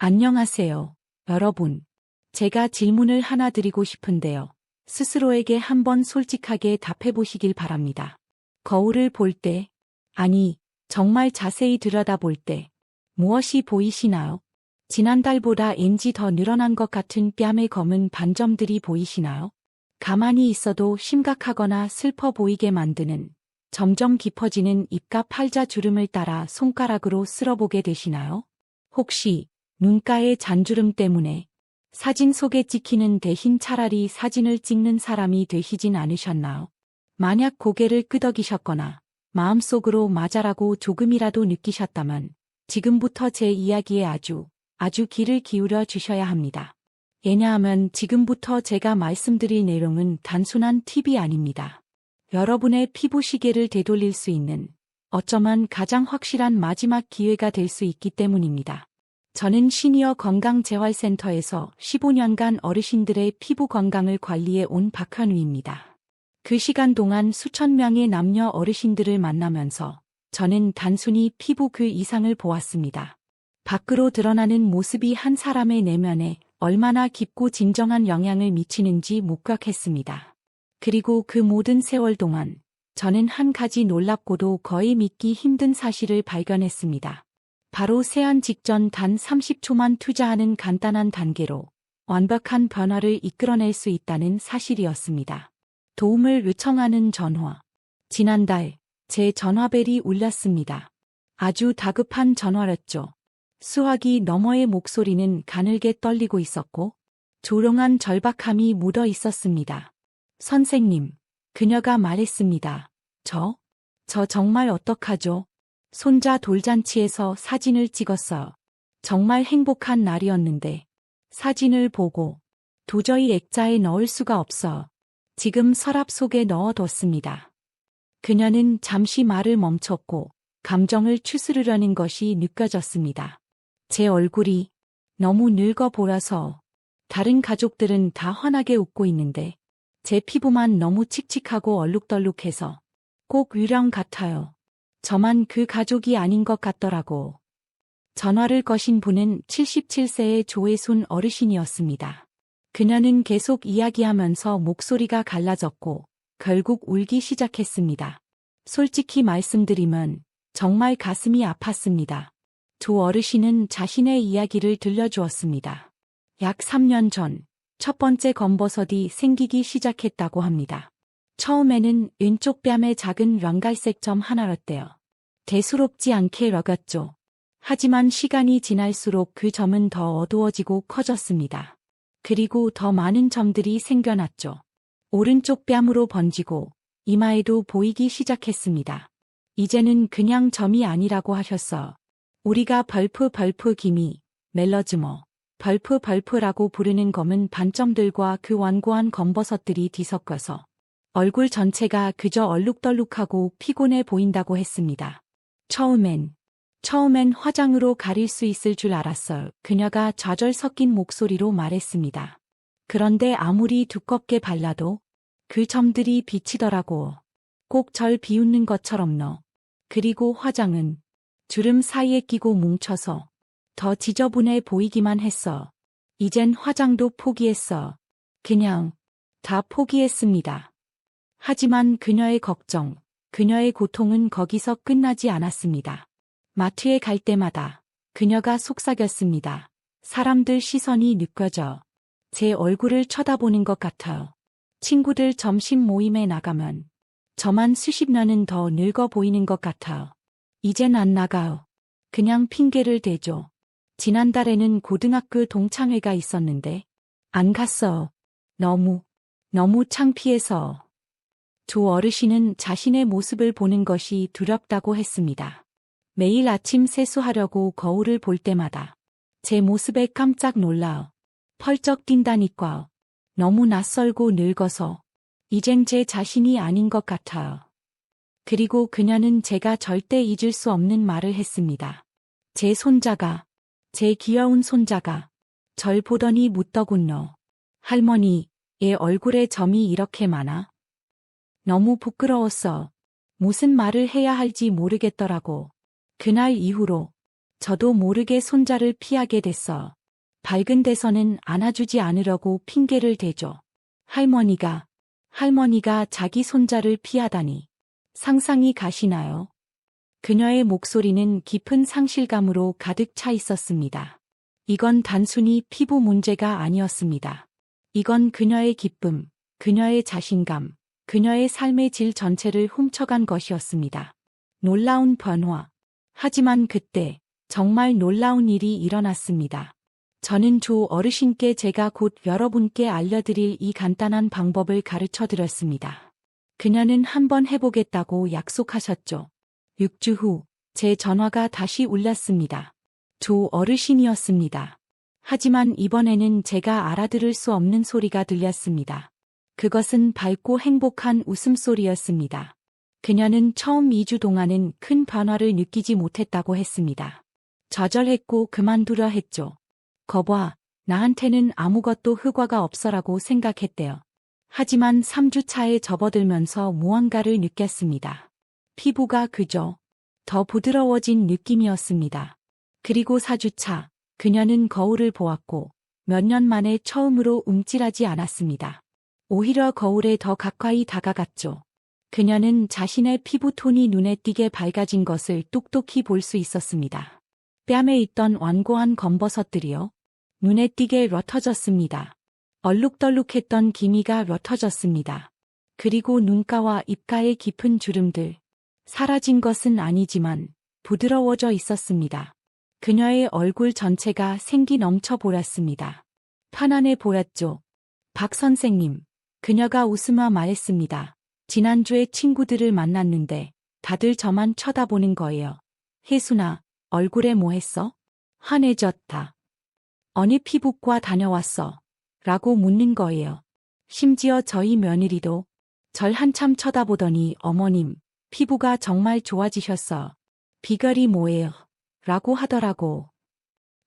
안녕하세요, 여러분. 제가 질문을 하나 드리고 싶은데요. 스스로에게 한번 솔직하게 답해 보시길 바랍니다. 거울을 볼 때, 아니, 정말 자세히 들여다볼 때, 무엇이 보이시나요? 지난달보다 왠지 더 늘어난 것 같은 뺨의 검은 반점들이 보이시나요? 가만히 있어도 심각하거나 슬퍼 보이게 만드는 점점 깊어지는 입과 팔자 주름을 따라 손가락으로 쓸어보게 되시나요? 혹시 눈가의 잔주름 때문에 사진 속에 찍히는 대신 차라리 사진을 찍는 사람이 되시진 않으셨나요? 만약 고개를 끄덕이셨거나 마음속으로 맞아라고 조금이라도 느끼셨다면 지금부터 제 이야기에 아주 귀를 기울여 주셔야 합니다. 왜냐하면 지금부터 제가 말씀드릴 내용은 단순한 팁이 아닙니다. 여러분의 피부 시계를 되돌릴 수 있는 어쩌면 가장 확실한 마지막 기회가 될 수 있기 때문입니다. 저는 시니어 건강재활센터에서 15년간 어르신들의 피부 건강을 관리해 온 박현우입니다. 그 시간 동안 수천 명의 남녀 어르신들을 만나면서 저는 단순히 피부 그 이상을 보았습니다. 밖으로 드러나는 모습이 한 사람의 내면에 얼마나 깊고 진정한 영향을 미치는지 목격했습니다. 그리고 그 모든 세월 동안 저는 한 가지 놀랍고도 거의 믿기 힘든 사실을 발견했습니다. 바로 세안 직전 단 30초만 투자하는 간단한 단계로 완벽한 변화를 이끌어낼 수 있다는 사실이었습니다. 도움을 요청하는 전화. 지난달 제 전화벨이 울렸습니다. 아주 다급한 전화였죠. 수화기 너머의 목소리는 가늘게 떨리고 있었고 조롱한 절박함이 묻어 있었습니다. 선생님, 그녀가 말했습니다. 저 정말 어떡하죠? 손자 돌잔치에서 사진을 찍었어요. 정말 행복한 날이었는데 사진을 보고 도저히 액자에 넣을 수가 없어 지금 서랍 속에 넣어뒀습니다. 그녀는 잠시 말을 멈췄고 감정을 추스르려는 것이 느껴졌습니다. 제 얼굴이 너무 늙어 보여서 다른 가족들은 다 환하게 웃고 있는데 제 피부만 너무 칙칙하고 얼룩덜룩해서 꼭 유령 같아요. 저만 그 가족이 아닌 것 같더라고. 전화를 거신 분은 77세의 조혜순 어르신이었습니다. 그녀는 계속 이야기하면서 목소리가 갈라졌고 결국 울기 시작했습니다. 솔직히 말씀드리면 정말 가슴이 아팠습니다. 조 어르신은 자신의 이야기를 들려주었습니다. 약 3년 전 첫 번째 검버섯이 생기기 시작했다고 합니다. 처음에는 왼쪽 뺨에 작은 랑갈색 점 하나였대요. 대수롭지 않게 럭였죠. 하지만 시간이 지날수록 그 점은 더 어두워지고 커졌습니다. 그리고 더 많은 점들이 생겨났죠. 오른쪽 뺨으로 번지고 이마에도 보이기 시작했습니다. 이제는 그냥 점이 아니라고 하셨어. 우리가 벌프 기미, 멜러즈머, 벌프라고 부르는 검은 반점들과 그 완고한 검버섯들이 뒤섞여서 얼굴 전체가 그저 얼룩덜룩하고 피곤해 보인다고 했습니다. 처음엔 화장으로 가릴 수 있을 줄 알았어요. 그녀가 좌절 섞인 목소리로 말했습니다. 그런데 아무리 두껍게 발라도 그 점들이 비치더라고. 꼭 절 비웃는 것처럼 너. 그리고 화장은 주름 사이에 끼고 뭉쳐서 더 지저분해 보이기만 했어. 이젠 화장도 포기했어. 그냥 다 포기했습니다. 하지만 그녀의 걱정, 그녀의 고통은 거기서 끝나지 않았습니다. 마트에 갈 때마다 그녀가 속삭였습니다. 사람들 시선이 느껴져. 제 얼굴을 쳐다보는 것 같아요. 친구들 점심 모임에 나가면 저만 수십 년은 더 늙어 보이는 것 같아요. 이젠 안 나가요. 그냥 핑계를 대죠. 지난달에는 고등학교 동창회가 있었는데 안 갔어. 너무 창피해서. 조 어르신은 자신의 모습을 보는 것이 두렵다고 했습니다. 매일 아침 세수하려고 거울을 볼 때마다 제 모습에 깜짝 놀라요. 펄쩍 뛴다니까. 너무 낯설고 늙어서 이젠 제 자신이 아닌 것 같아요. 그리고 그녀는 제가 절대 잊을 수 없는 말을 했습니다. 제 귀여운 손자가 절 보더니 묻더군요. 할머니, 얘 얼굴에 점이 이렇게 많아? 너무 부끄러웠어. 무슨 말을 해야 할지 모르겠더라고. 그날 이후로 저도 모르게 손자를 피하게 됐어. 밝은 데서는 안아주지 않으려고 핑계를 대죠. 할머니가 자기 손자를 피하다니. 상상이 가시나요? 그녀의 목소리는 깊은 상실감으로 가득 차 있었습니다. 이건 단순히 피부 문제가 아니었습니다. 이건 그녀의 기쁨, 그녀의 자신감, 그녀의 삶의 질 전체를 훔쳐간 것이었습니다. 놀라운 변화. 하지만 그때 정말 놀라운 일이 일어났습니다. 저는 조 어르신께 제가 곧 여러분께 알려드릴 이 간단한 방법을 가르쳐 드렸습니다. 그녀는 한번 해보겠다고 약속하셨죠. 6주 후, 제 전화가 다시 울렸습니다. 조 어르신이었습니다. 하지만 이번에는 제가 알아들을 수 없는 소리가 들렸습니다. 그것은 밝고 행복한 웃음소리였습니다. 그녀는 처음 2주 동안은 큰 변화를 느끼지 못했다고 했습니다. 좌절했고 그만두려 했죠. 거봐, 나한테는 아무것도 효과가 없어라고 생각했대요. 하지만 3주 차에 접어들면서 무언가를 느꼈습니다. 피부가 그저 더 부드러워진 느낌이었습니다. 그리고 4주 차, 그녀는 거울을 보았고 몇 년 만에 처음으로 움찔하지 않았습니다. 오히려 거울에 더 가까이 다가갔죠. 그녀는 자신의 피부톤이 눈에 띄게 밝아진 것을 똑똑히 볼 수 있었습니다. 뺨에 있던 완고한 검버섯들이요. 눈에 띄게 옅어졌습니다. 얼룩덜룩했던 기미가 옅어졌습니다. 그리고 눈가와 입가의 깊은 주름들. 사라진 것은 아니지만 부드러워져 있었습니다. 그녀의 얼굴 전체가 생기 넘쳐 보였습니다. 편안해 보였죠. 박 선생님, 그녀가 웃으며 말했습니다. 지난주에 친구들을 만났는데 다들 저만 쳐다보는 거예요. 혜순아, 얼굴에 뭐 했어? 환해졌다. 어느 피부과 다녀왔어? 라고 묻는 거예요. 심지어 저희 며느리도 절 한참 쳐다보더니 어머님, 피부가 정말 좋아지셨어. 비결이 뭐예요? 라고 하더라고.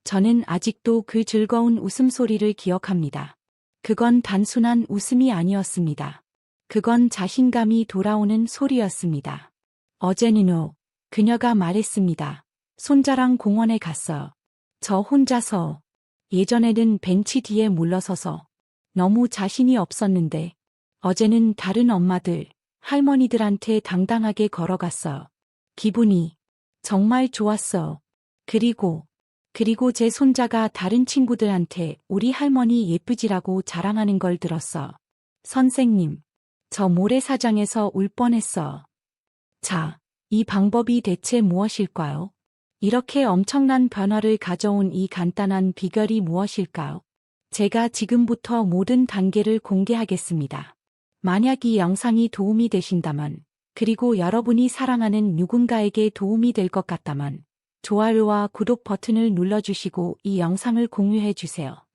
저는 아직도 그 즐거운 웃음소리를 기억합니다. 그건 단순한 웃음이 아니었습니다. 그건 자신감이 돌아오는 소리였습니다. 어제는 그녀가 말했습니다. 손자랑 공원에 갔어요. 저 혼자서. 예전에는 벤치 뒤에 물러서서 너무 자신이 없었는데 어제는 다른 엄마들, 할머니들한테 당당하게 걸어갔어요. 기분이 정말 좋았어요. 그리고 제 손자가 다른 친구들한테 우리 할머니 예쁘지라고 자랑하는 걸 들었어. 선생님, 저 모래사장에서 울 뻔했어. 자, 이 방법이 대체 무엇일까요? 이렇게 엄청난 변화를 가져온 이 간단한 비결이 무엇일까요? 제가 지금부터 모든 단계를 공개하겠습니다. 만약 이 영상이 도움이 되신다면, 그리고 여러분이 사랑하는 누군가에게 도움이 될 것 같다면, 좋아요와 구독 버튼을 눌러주시고 이 영상을 공유해 주세요.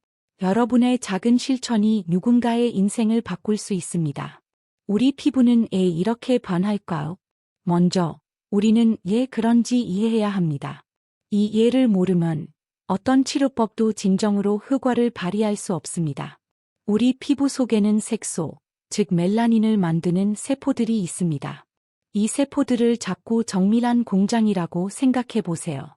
여러분의 작은 실천이 누군가의 인생을 바꿀 수 있습니다. 우리 피부는 왜 이렇게 변할까요? 먼저, 우리는 왜 그런지 이해해야 합니다. 이 예를 모르면 어떤 치료법도 진정으로 효과를 발휘할 수 없습니다. 우리 피부 속에는 색소, 즉 멜라닌을 만드는 세포들이 있습니다. 이 세포들을 작고 정밀한 공장이라고 생각해 보세요.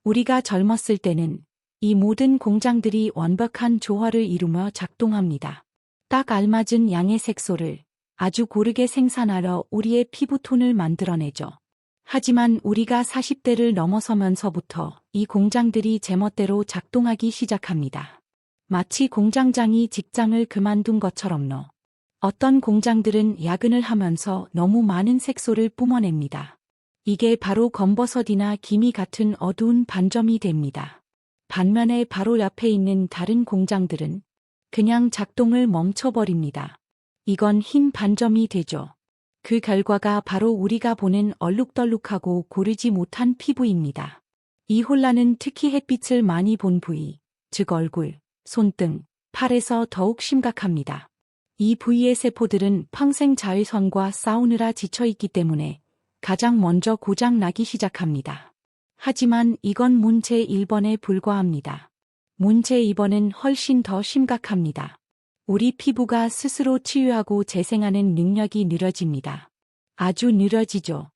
우리가 젊었을 때는 이 모든 공장들이 완벽한 조화를 이루며 작동합니다. 딱 알맞은 양의 색소를 아주 고르게 생산하려 우리의 피부톤을 만들어내죠. 하지만 우리가 40대를 넘어서면서부터 이 공장들이 제멋대로 작동하기 시작합니다. 마치 공장장이 직장을 그만둔 것처럼요. 어떤 공장들은 야근을 하면서 너무 많은 색소를 뿜어냅니다. 이게 바로 검버섯이나 기미 같은 어두운 반점이 됩니다. 반면에 바로 옆에 있는 다른 공장들은 그냥 작동을 멈춰버립니다. 이건 흰 반점이 되죠. 그 결과가 바로 우리가 보는 얼룩덜룩하고 고르지 못한 피부입니다. 이 혼란은 특히 햇빛을 많이 본 부위, 즉 얼굴, 손등, 팔에서 더욱 심각합니다. 이 부위의 세포들은 평생 자외선과 싸우느라 지쳐있기 때문에 가장 먼저 고장 나기 시작합니다. 하지만 이건 문 제1번에 불과합니다. 문 제2번은 훨씬 더 심각합니다. 우리 피부가 스스로 치유하고 재생하는 능력이 느려집니다. 아주 느려지죠.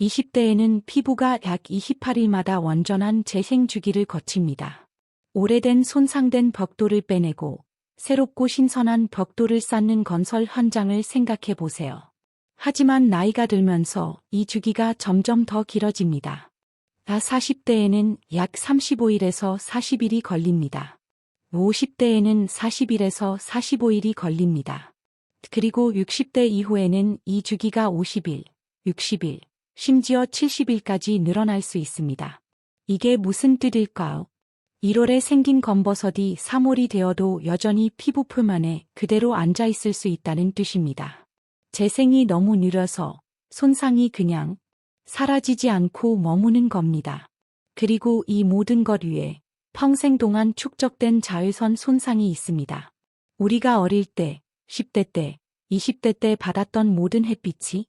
20대에는 피부가 약 28일마다 완전한 재생 주기를 거칩니다. 오래된 손상된 벽돌을 빼내고 새롭고 신선한 벽돌을 쌓는 건설 현장을 생각해 보세요. 하지만 나이가 들면서 이 주기가 점점 더 길어집니다. 40대에는 약 35일에서 40일이 걸립니다. 50대에는 40일에서 45일이 걸립니다. 그리고 60대 이후에는 이 주기가 50일, 60일, 심지어 70일까지 늘어날 수 있습니다. 이게 무슨 뜻일까요? 1월에 생긴 검버섯이 3월이 되어도 여전히 피부 표면에 그대로 앉아 있을 수 있다는 뜻입니다. 재생이 너무 느려서 손상이 그냥 사라지지 않고 머무는 겁니다. 그리고 이 모든 것 위에 평생 동안 축적된 자외선 손상이 있습니다. 우리가 어릴 때, 10대 때, 20대 때 받았던 모든 햇빛이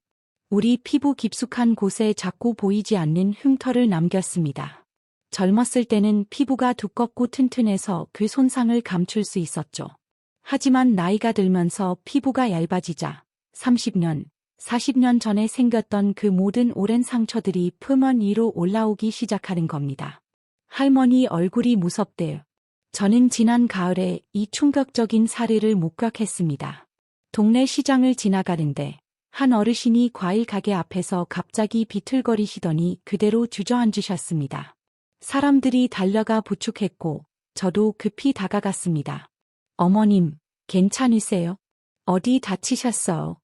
우리 피부 깊숙한 곳에 자꾸 보이지 않는 흉터를 남겼습니다. 젊었을 때는 피부가 두껍고 튼튼해서 그 손상을 감출 수 있었죠. 하지만 나이가 들면서 피부가 얇아지자 30년, 40년 전에 생겼던 그 모든 오랜 상처들이 표면 위로 올라오기 시작하는 겁니다. 할머니 얼굴이 무섭대요. 저는 지난 가을에 이 충격적인 사례를 목격했습니다. 동네 시장을 지나가는데 한 어르신이 과일 가게 앞에서 갑자기 비틀거리시더니 그대로 주저앉으셨습니다. 사람들이 달려가 부축했고 저도 급히 다가갔습니다. 어머님, 괜찮으세요? 어디 다치셨어요?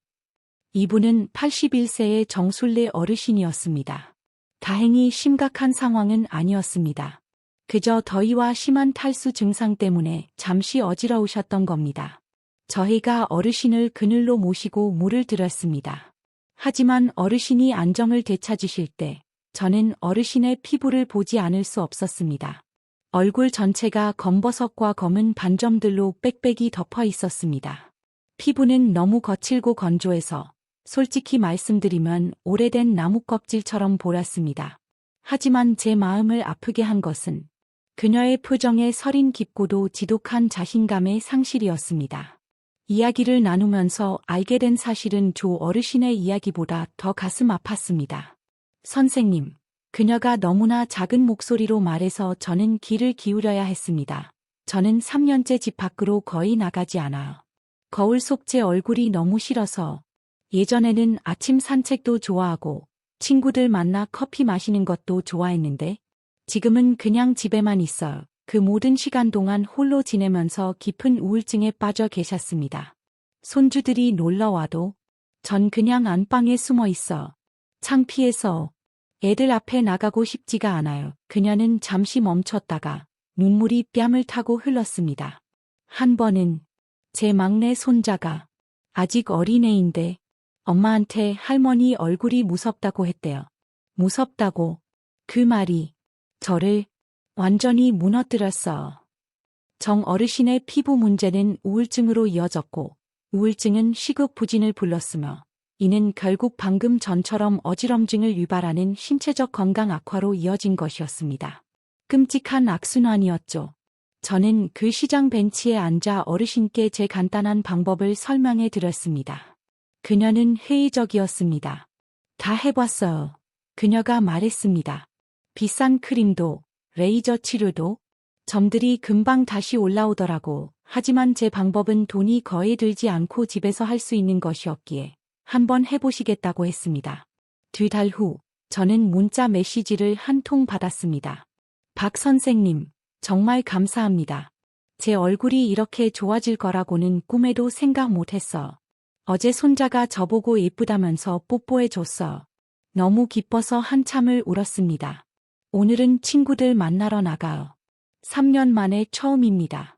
이분은 81세의 정술래 어르신이었습니다. 다행히 심각한 상황은 아니었습니다. 그저 더위와 심한 탈수 증상 때문에 잠시 어지러우셨던 겁니다. 저희가 어르신을 그늘로 모시고 물을 드렸습니다. 하지만 어르신이 안정을 되찾으실 때 저는 어르신의 피부를 보지 않을 수 없었습니다. 얼굴 전체가 검버섯과 검은 반점들로 빽빽이 덮어 있었습니다. 피부는 너무 거칠고 건조해서 솔직히 말씀드리면 오래된 나무 껍질처럼 보랐습니다. 하지만 제 마음을 아프게 한 것은 그녀의 표정에 서린 깊고도 지독한 자신감의 상실이었습니다. 이야기를 나누면서 알게 된 사실은 조 어르신의 이야기보다 더 가슴 아팠습니다. 선생님, 그녀가 너무나 작은 목소리로 말해서 저는 귀를 기울여야 했습니다. 저는 3년째 집 밖으로 거의 나가지 않아요. 거울 속 제 얼굴이 너무 싫어서 예전에는 아침 산책도 좋아하고 친구들 만나 커피 마시는 것도 좋아했는데 지금은 그냥 집에만 있어요. 그 모든 시간 동안 홀로 지내면서 깊은 우울증에 빠져 계셨습니다. 손주들이 놀러와도 전 그냥 안방에 숨어 있어. 창피해서 애들 앞에 나가고 싶지가 않아요. 그녀는 잠시 멈췄다가 눈물이 뺨을 타고 흘렀습니다. 한 번은 제 막내 손자가 아직 어린애인데 엄마한테 할머니 얼굴이 무섭다고 했대요. 무섭다고. 그 말이 저를 완전히 무너뜨렸어. 정 어르신의 피부 문제는 우울증으로 이어졌고 우울증은 시급부진을 불렀으며 이는 결국 방금 전처럼 어지럼증을 유발하는 신체적 건강 악화로 이어진 것이었습니다. 끔찍한 악순환이었죠. 저는 그 시장 벤치에 앉아 어르신께 제 간단한 방법을 설명해 드렸습니다. 그녀는 회의적이었습니다. 다 해봤어요. 그녀가 말했습니다. 비싼 크림도, 레이저 치료도, 점들이 금방 다시 올라오더라고. 하지만 제 방법은 돈이 거의 들지 않고 집에서 할 수 있는 것이었기에 한번 해보시겠다고 했습니다. 2달 후, 저는 문자 메시지를 한 통 받았습니다. 박 선생님, 정말 감사합니다. 제 얼굴이 이렇게 좋아질 거라고는 꿈에도 생각 못했어. 어제 손자가 저보고 예쁘다면서 뽀뽀해줬어. 너무 기뻐서 한참을 울었습니다. 오늘은 친구들 만나러 나가요. 3년 만에 처음입니다.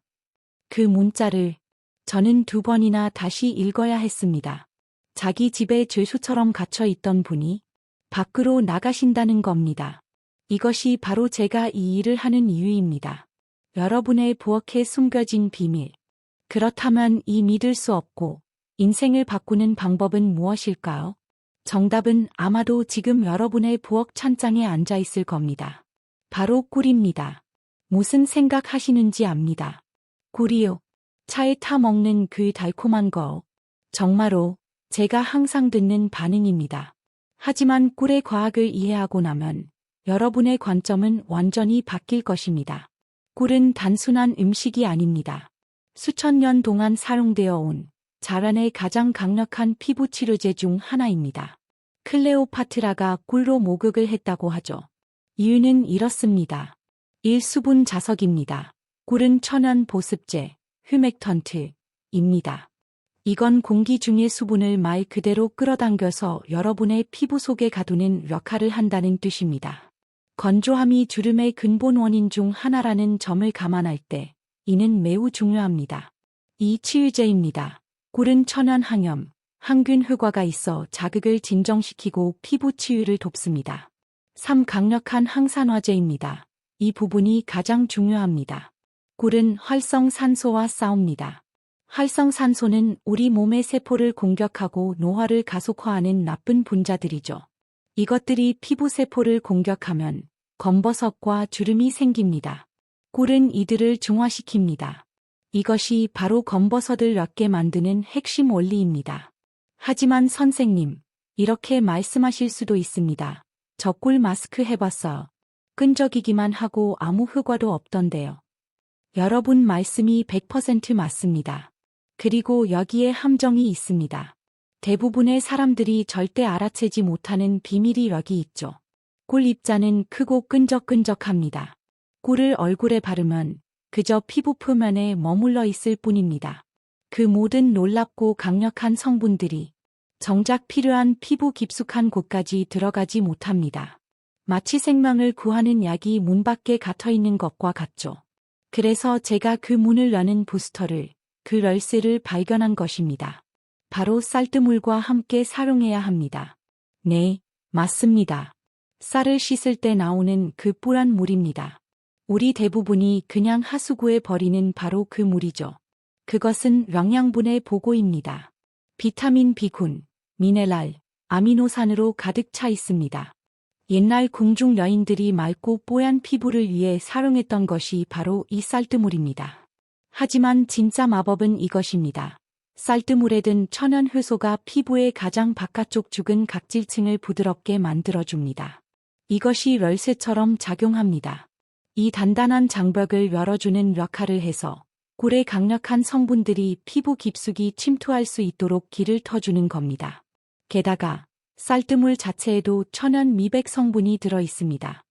그 문자를 저는 2번이나 다시 읽어야 했습니다. 자기 집에 죄수처럼 갇혀 있던 분이 밖으로 나가신다는 겁니다. 이것이 바로 제가 이 일을 하는 이유입니다. 여러분의 부엌에 숨겨진 비밀. 그렇다면 이 믿을 수 없고 인생을 바꾸는 방법은 무엇일까요? 정답은 아마도 지금 여러분의 부엌 찬장에 앉아 있을 겁니다. 바로 꿀입니다. 무슨 생각하시는지 압니다. 꿀이요. 차에 타 먹는 그 달콤한 거. 정말로 제가 항상 듣는 반응입니다. 하지만 꿀의 과학을 이해하고 나면 여러분의 관점은 완전히 바뀔 것입니다. 꿀은 단순한 음식이 아닙니다. 수천 년 동안 사용되어 온 자란의 가장 강력한 피부 치료제 중 하나입니다. 클레오파트라가 꿀로 목욕을 했다고 하죠. 이유는 이렇습니다. 1. 수분 자석입니다. 꿀은 천연 보습제, 휴맥턴트입니다. 이건 공기 중의 수분을 말 그대로 끌어당겨서 여러분의 피부 속에 가두는 역할을 한다는 뜻입니다. 건조함이 주름의 근본 원인 중 하나라는 점을 감안할 때 이는 매우 중요합니다. 2. 치유제입니다. 꿀은 천연 항염, 항균 효과가 있어 자극을 진정시키고 피부 치유를 돕습니다. 3. 강력한 항산화제입니다. 이 부분이 가장 중요합니다. 꿀은 활성산소와 싸웁니다. 활성산소는 우리 몸의 세포를 공격하고 노화를 가속화하는 나쁜 분자들이죠. 이것들이 피부 세포를 공격하면 검버섯과 주름이 생깁니다. 꿀은 이들을 중화시킵니다. 이것이 바로 검버섯을 옅게 만드는 핵심 원리입니다. 하지만 선생님, 이렇게 말씀하실 수도 있습니다. 저 꿀 마스크 해봤어요. 끈적이기만 하고 아무 효과도 없던데요. 여러분 말씀이 100% 맞습니다. 그리고 여기에 함정이 있습니다. 대부분의 사람들이 절대 알아채지 못하는 비밀이 여기 있죠. 꿀 입자는 크고 끈적끈적합니다. 꿀을 얼굴에 바르면 그저 피부 표면에 머물러 있을 뿐입니다. 그 모든 놀랍고 강력한 성분들이 정작 필요한 피부 깊숙한 곳까지 들어가지 못합니다. 마치 생명을 구하는 약이 문 밖에 갇혀 있는 것과 같죠. 그래서 제가 그 문을 여는 부스터를, 그 열쇠를 발견한 것입니다. 바로 쌀뜨물과 함께 사용해야 합니다. 네, 맞습니다. 쌀을 씻을 때 나오는 그 뿔한 물입니다. 우리 대부분이 그냥 하수구에 버리는 바로 그 물이죠. 그것은 영양분의 보고입니다. 비타민 B군, 미네랄, 아미노산으로 가득 차 있습니다. 옛날 궁중 여인들이 맑고 뽀얀 피부를 위해 사용했던 것이 바로 이 쌀뜨물입니다. 하지만 진짜 마법은 이것입니다. 쌀뜨물에 든 천연 효소가 피부의 가장 바깥쪽 죽은 각질층을 부드럽게 만들어줍니다. 이것이 열쇠처럼 작용합니다. 이 단단한 장벽을 열어주는 역할을 해서 꿀의 강력한 성분들이 피부 깊숙이 침투할 수 있도록 길을 터주는 겁니다. 게다가 쌀뜨물 자체에도 천연 미백 성분이 들어 있습니다.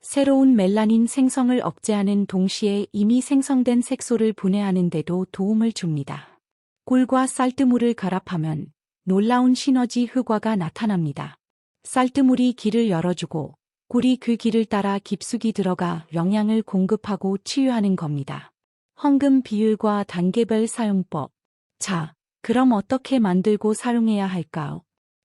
새로운 멜라닌 생성을 억제하는 동시에 이미 생성된 색소를 분해하는 데도 도움을 줍니다. 꿀과 쌀뜨물을 결합하면 놀라운 시너지 효과가 나타납니다. 쌀뜨물이 길을 열어주고 꿀이 그 길을 따라 깊숙이 들어가 영양을 공급하고 치유하는 겁니다. 황금 비율과 단계별 사용법. 자, 그럼 어떻게 만들고 사용해야 할까요?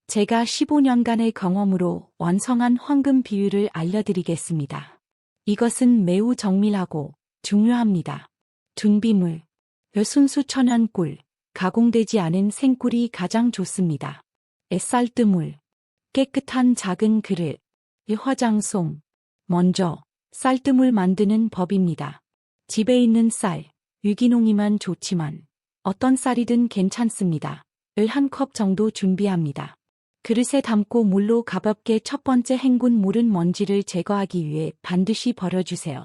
제가 15년간의 경험으로 완성한 황금 비율을 알려드리겠습니다. 이것은 매우 정밀하고 중요합니다. 준비물. 순수 천연 꿀, 가공되지 않은 생꿀이 가장 좋습니다. 쌀뜨물. 깨끗한 작은 그릇. 화장솜. 먼저 쌀뜨물 만드는 법입니다. 집에 있는 쌀, 유기농이면 좋지만 어떤 쌀이든 괜찮습니다. 을 1컵 정도 준비합니다. 그릇에 담고 물로 가볍게 첫 번째 헹군 물은 먼지를 제거하기 위해 반드시 버려주세요.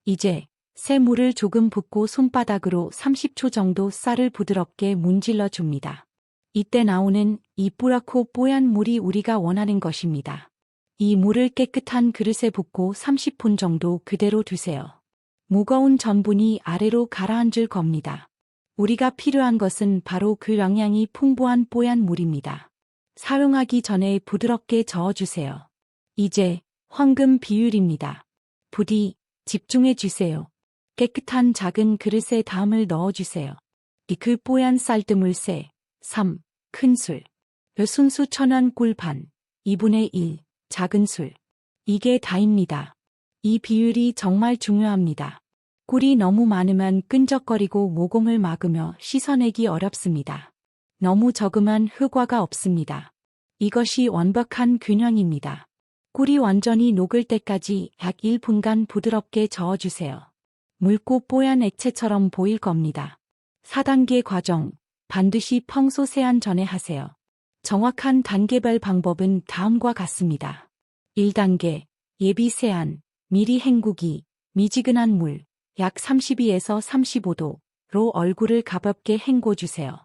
이제 새 물을 조금 붓고 손바닥으로 30초 정도 쌀을 부드럽게 문질러 줍니다. 이때 나오는 이 뿌랗고 뽀얀 물이 우리가 원하는 것입니다. 이 물을 깨끗한 그릇에 붓고 30분 정도 그대로 두세요. 무거운 전분이 아래로 가라앉을 겁니다. 우리가 필요한 것은 바로 그 영양이 풍부한 뽀얀 물입니다. 사용하기 전에 부드럽게 저어주세요. 이제 황금 비율입니다. 부디 집중해 주세요. 깨끗한 작은 그릇에 다음을 넣어주세요. 그 뽀얀 쌀뜨물 3 큰술. 순수 천연 꿀 반 2분의 1 작은 술. 이게 다입니다. 이 비율이 정말 중요합니다. 꿀이 너무 많으면 끈적거리고 모공을 막으며 씻어내기 어렵습니다. 너무 적으면 효과가 없습니다. 이것이 완벽한 균형입니다. 꿀이 완전히 녹을 때까지 약 1분간 부드럽게 저어주세요. 묽고 뽀얀 액체처럼 보일 겁니다. 4단계 과정, 반드시 평소 세안 전에 하세요. 정확한 단계별 방법은 다음과 같습니다. 1단계, 예비 세안, 미리 헹구기, 미지근한 물, 약 32에서 35도로 얼굴을 가볍게 헹궈주세요.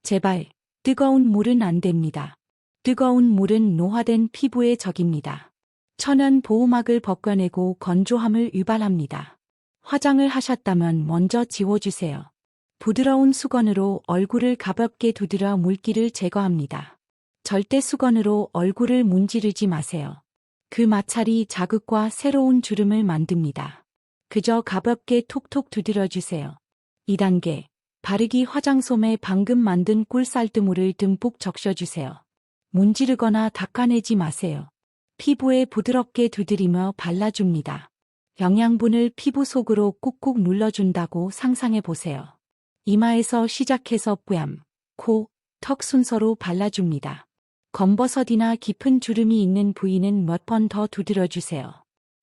제발, 뜨거운 물은 안 됩니다. 뜨거운 물은 노화된 피부의 적입니다. 천연 보호막을 벗겨내고 건조함을 유발합니다. 화장을 하셨다면 먼저 지워주세요. 부드러운 수건으로 얼굴을 가볍게 두드려 물기를 제거합니다. 절대 수건으로 얼굴을 문지르지 마세요. 그 마찰이 자극과 새로운 주름을 만듭니다. 그저 가볍게 톡톡 두드려주세요. 2단계, 바르기 화장솜에 방금 만든 꿀쌀뜨물을 듬뿍 적셔주세요. 문지르거나 닦아내지 마세요. 피부에 부드럽게 두드리며 발라줍니다. 영양분을 피부 속으로 꾹꾹 눌러준다고 상상해보세요. 이마에서 시작해서 뺨, 코, 턱 순서로 발라줍니다. 검버섯이나 깊은 주름이 있는 부위는 몇 번 더 두드려주세요.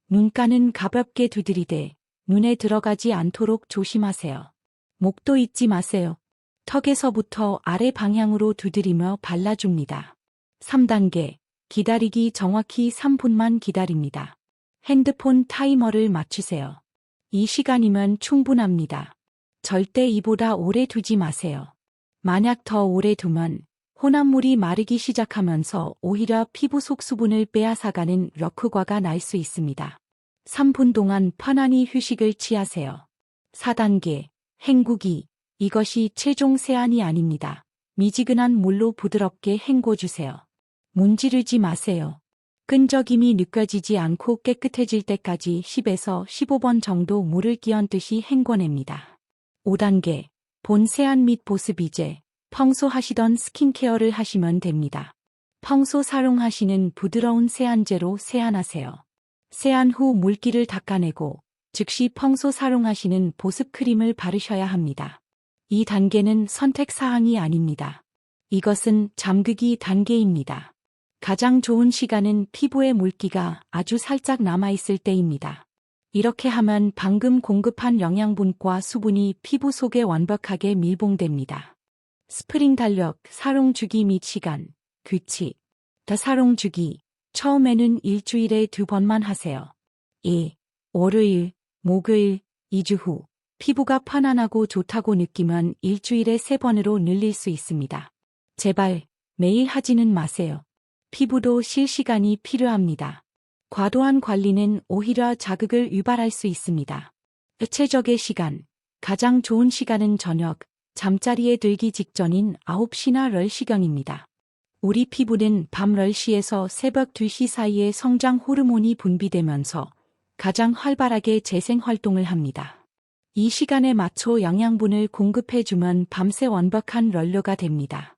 눈가는 가볍게 두드리되 눈에 들어가지 않도록 조심하세요. 목도 잊지 마세요. 턱에서부터 아래 방향으로 두드리며 발라줍니다. 3단계, 기다리기 정확히 3분만 기다립니다. 핸드폰 타이머를 맞추세요. 이 시간이면 충분합니다. 절대 이보다 오래 두지 마세요. 만약 더 오래 두면 혼합물이 마르기 시작하면서 오히려 피부 속 수분을 빼앗아가는 럭크과가 날 수 있습니다. 3분 동안 편안히 휴식을 취하세요. 4단계, 헹구기. 이것이 최종 세안이 아닙니다. 미지근한 물로 부드럽게 헹궈주세요. 문지르지 마세요. 끈적임이 느껴지지 않고 깨끗해질 때까지 10에서 15번 정도 물을 끼얹듯이 헹궈냅니다. 5단계, 본 세안 및 보습 이제 평소 하시던 스킨케어를 하시면 됩니다. 평소 사용하시는 부드러운 세안제로 세안하세요. 세안 후 물기를 닦아내고 즉시 평소 사용하시는 보습 크림을 바르셔야 합니다. 이 단계는 선택 사항이 아닙니다. 이것은 잠그기 단계입니다. 가장 좋은 시간은 피부에 물기가 아주 살짝 남아있을 때입니다. 이렇게 하면 방금 공급한 영양분과 수분이 피부 속에 완벽하게 밀봉됩니다. 스프링 달력, 사용 주기 및 시간, 규칙. 사용 주기. 처음에는 일주일에 2번만 하세요. 1. 월요일, 목요일, 2주 후. 피부가 편안하고 좋다고 느끼면 일주일에 3번으로 늘릴 수 있습니다. 제발, 매일 하지는 마세요. 피부도 쉴 시간이 필요합니다. 과도한 관리는 오히려 자극을 유발할 수 있습니다. 최적의 시간. 가장 좋은 시간은 저녁, 잠자리에 들기 직전인 9시나 10시경입니다. 우리 피부는 밤 10시에서 새벽 2시 사이에 성장 호르몬이 분비되면서 가장 활발하게 재생 활동을 합니다. 이 시간에 맞춰 영양분을 공급해주면 밤새 완벽한 럴러가 됩니다.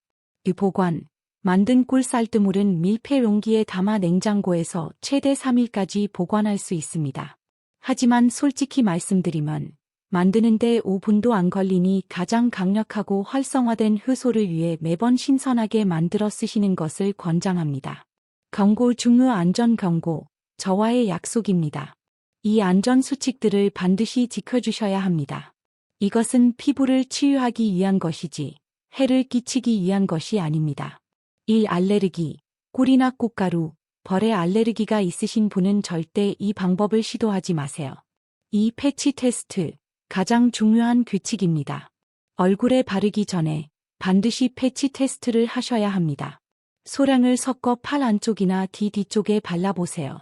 보관. 만든 꿀쌀뜨물은 밀폐 용기에 담아 냉장고에서 최대 3일까지 보관할 수 있습니다. 하지만 솔직히 말씀드리면 만드는데 5분도 안 걸리니 가장 강력하고 활성화된 효소를 위해 매번 신선하게 만들어 쓰시는 것을 권장합니다. 경고 중요 안전 경고, 저와의 약속입니다. 이 안전 수칙들을 반드시 지켜주셔야 합니다. 이것은 피부를 치유하기 위한 것이지 해를 끼치기 위한 것이 아닙니다. 1. 알레르기. 꿀이나 꽃가루, 벌에 알레르기가 있으신 분은 절대 이 방법을 시도하지 마세요. 2. 패치 테스트. 가장 중요한 규칙입니다. 얼굴에 바르기 전에 반드시 패치 테스트를 하셔야 합니다. 소량을 섞어 팔 안쪽이나 뒤쪽에 발라보세요.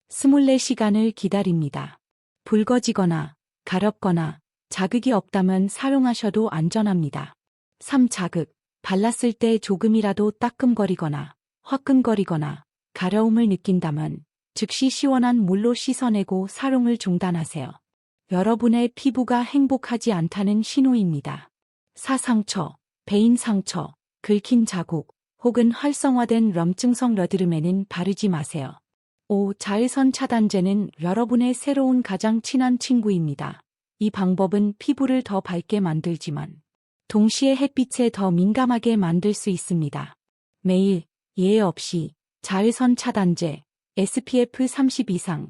24시간을 기다립니다. 붉어지거나 가렵거나 자극이 없다면 사용하셔도 안전합니다. 3. 자극. 발랐을 때 조금이라도 따끔거리거나 화끈거리거나 가려움을 느낀다면 즉시 시원한 물로 씻어내고 사용을 중단하세요. 여러분의 피부가 행복하지 않다는 신호입니다. 4. 상처, 베인 상처, 긁힌 자국 혹은 활성화된 럼증성 러드름에는 바르지 마세요. 5. 자외선 차단제는 여러분의 새로운 가장 친한 친구입니다. 이 방법은 피부를 더 밝게 만들지만 동시에 햇빛에 더 민감하게 만들 수 있습니다. 매일 예외 없이 자외선 차단제 SPF 30 이상을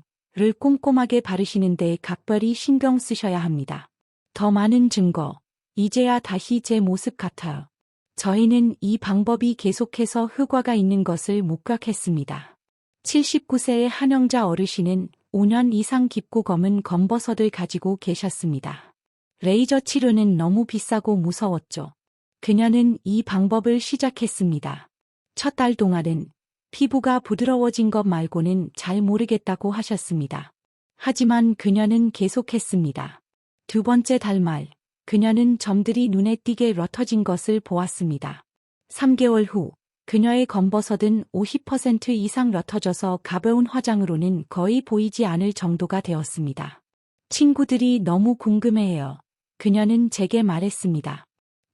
꼼꼼하게 바르시는 데 각별히 신경 쓰셔야 합니다. 더 많은 증거. 이제야 다시 제 모습 같아요. 저희는 이 방법이 계속해서 효과가 있는 것을 목격했습니다. 79세의 한영자 어르신은 5년 이상 깊고 검은 검버섯을 가지고 계셨습니다. 레이저 치료는 너무 비싸고 무서웠죠. 그녀는 이 방법을 시작했습니다. 첫 달 동안은 피부가 부드러워진 것 말고는 잘 모르겠다고 하셨습니다. 하지만 그녀는 계속했습니다. 두 번째 달 말, 그녀는 점들이 눈에 띄게 러터진 것을 보았습니다. 3개월 후, 그녀의 검버섯은 50% 이상 러터져서 가벼운 화장으로는 거의 보이지 않을 정도가 되었습니다. 친구들이 너무 궁금해해요. 그녀는 제게 말했습니다.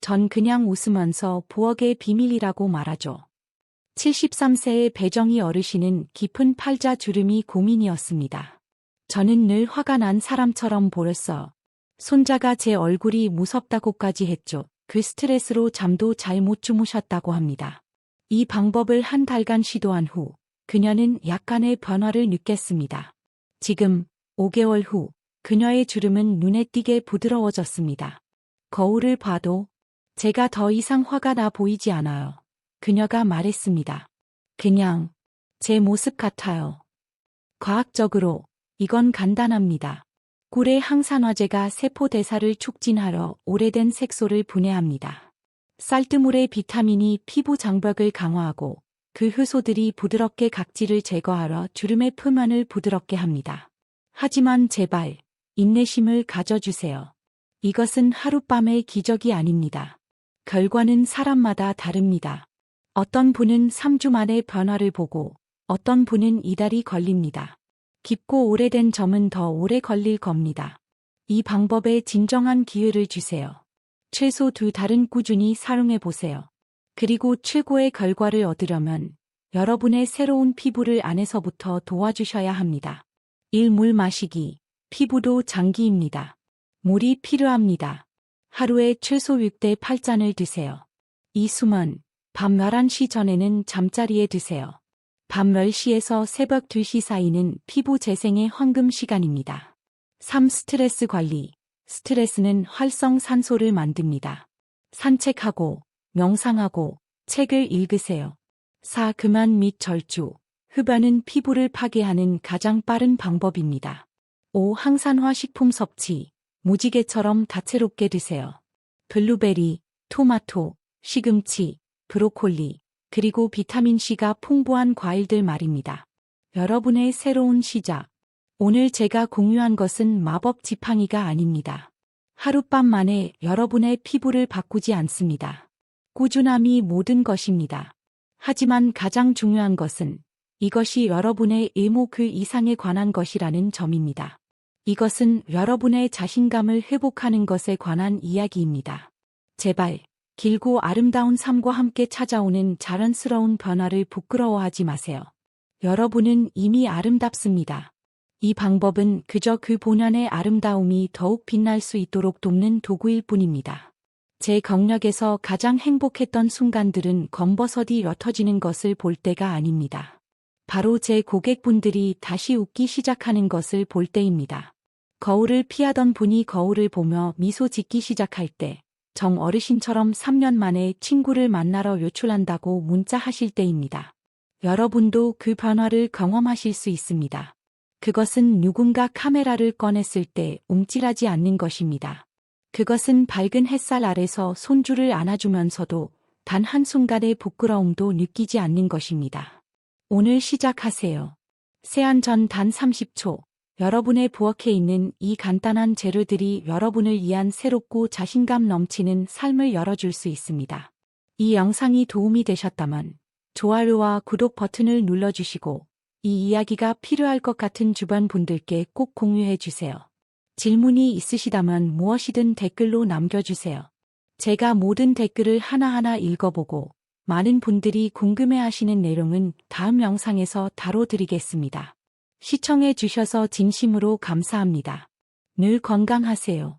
전 그냥 웃으면서 부엌의 비밀이라고 말하죠. 73세의 배정희 어르신은 깊은 팔자 주름이 고민이었습니다. 저는 늘 화가 난 사람처럼 보였어요. 손자가 제 얼굴이 무섭다고까지 했죠. 그 스트레스로 잠도 잘 못 주무셨다고 합니다. 이 방법을 한 달간 시도한 후 그녀는 약간의 변화를 느꼈습니다. 지금 5개월 후 그녀의 주름은 눈에 띄게 부드러워졌습니다. 거울을 봐도 제가 더 이상 화가 나 보이지 않아요. 그녀가 말했습니다. 그냥 제 모습 같아요. 과학적으로 이건 간단합니다. 꿀의 항산화제가 세포 대사를 촉진하러 오래된 색소를 분해합니다. 쌀뜨물의 비타민이 피부 장벽을 강화하고 그 효소들이 부드럽게 각질을 제거하러 주름의 표면을 부드럽게 합니다. 하지만 제발 인내심을 가져주세요. 이것은 하룻밤의 기적이 아닙니다. 결과는 사람마다 다릅니다. 어떤 분은 3주 만에 변화를 보고 어떤 분은 이달이 걸립니다. 깊고 오래된 점은 더 오래 걸릴 겁니다. 이 방법에 진정한 기회를 주세요. 최소 2달은 꾸준히 사용해 보세요. 그리고 최고의 결과를 얻으려면 여러분의 새로운 피부를 안에서부터 도와주셔야 합니다. 1. 물 마시기. 피부도 장기입니다. 물이 필요합니다. 하루에 최소 6대 8잔을 드세요. 2. 수면. 밤 11시 전에는 잠자리에 드세요. 밤 10시에서 새벽 2시 사이는 피부 재생의 황금 시간입니다. 3. 스트레스 관리. 스트레스는 활성산소를 만듭니다. 산책하고, 명상하고, 책을 읽으세요. 4. 금연 및 절주. 흡연은 피부를 파괴하는 가장 빠른 방법입니다. 5. 항산화 식품 섭취. 무지개처럼 다채롭게 드세요. 블루베리, 토마토, 시금치, 브로콜리, 그리고 비타민C가 풍부한 과일들 말입니다. 여러분의 새로운 시작. 오늘 제가 공유한 것은 마법 지팡이가 아닙니다. 하룻밤 만에 여러분의 피부를 바꾸지 않습니다. 꾸준함이 모든 것입니다. 하지만 가장 중요한 것은 이것이 여러분의 의무 그 이상에 관한 것이라는 점입니다. 이것은 여러분의 자신감을 회복하는 것에 관한 이야기입니다. 제발 길고 아름다운 삶과 함께 찾아오는 자연스러운 변화를 부끄러워하지 마세요. 여러분은 이미 아름답습니다. 이 방법은 그저 그 본연의 아름다움이 더욱 빛날 수 있도록 돕는 도구일 뿐입니다. 제 경력에서 가장 행복했던 순간들은 검버섯이 옅어지는 것을 볼 때가 아닙니다. 바로 제 고객분들이 다시 웃기 시작하는 것을 볼 때입니다. 거울을 피하던 분이 거울을 보며 미소 짓기 시작할 때, 정 어르신처럼 3년 만에 친구를 만나러 외출한다고 문자하실 때입니다. 여러분도 그 변화를 경험하실 수 있습니다. 그것은 누군가 카메라를 꺼냈을 때 움찔하지 않는 것입니다. 그것은 밝은 햇살 아래서 손주를 안아주면서도 단 한순간의 부끄러움도 느끼지 않는 것입니다. 오늘 시작하세요. 세안 전 단 30초. 여러분의 부엌에 있는 이 간단한 재료들이 여러분을 위한 새롭고 자신감 넘치는 삶을 열어줄 수 있습니다. 이 영상이 도움이 되셨다면 좋아요와 구독 버튼을 눌러주시고 이 이야기가 필요할 것 같은 주변 분들께 꼭 공유해 주세요. 질문이 있으시다면 무엇이든 댓글로 남겨주세요. 제가 모든 댓글을 하나하나 읽어보고 많은 분들이 궁금해하시는 내용은 다음 영상에서 다뤄드리겠습니다. 시청해 주셔서 진심으로 감사합니다. 늘 건강하세요.